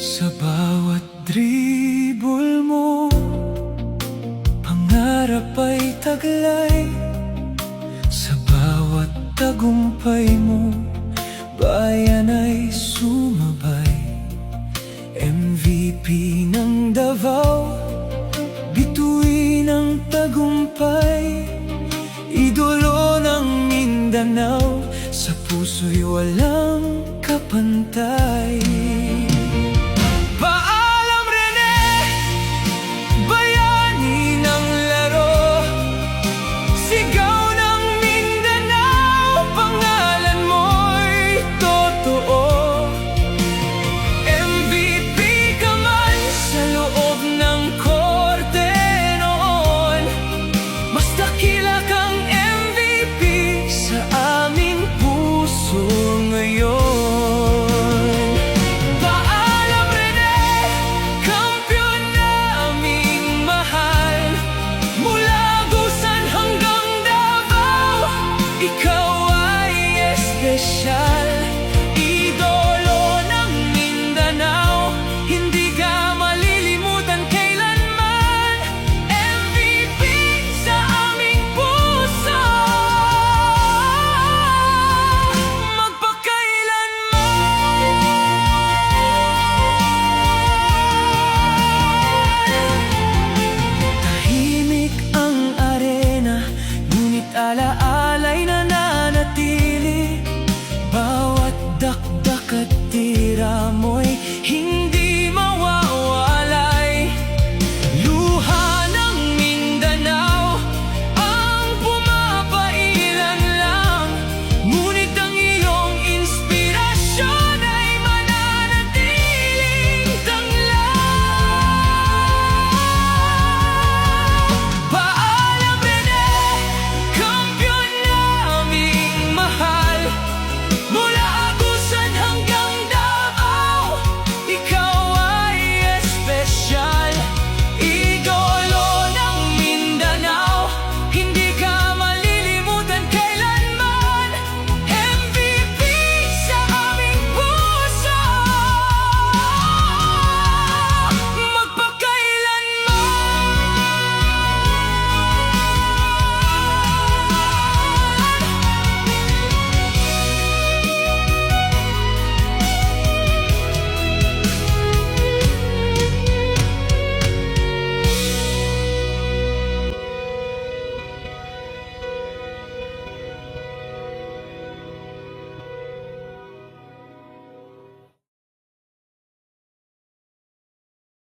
Sa bawat dribble mo, pangarap ay taglay. Sa bawat tagumpay mo, bayan ay sumabay. MVP ng Davao, bituin ng tagumpay. Idolo ng Mindanao, sa puso'y walang kapantay. Paalam Rene, bayani ng laro. Sigaw ng Mindanao, pangalan mo'y totoo. MVP ka man sa loob ng korte noon, mas dakila kang MVP sa aming puso ngayon. Paalam Rene, kampiyon na aming mahal. Mula Agusan hanggang Davao, ikaw ay espesyal.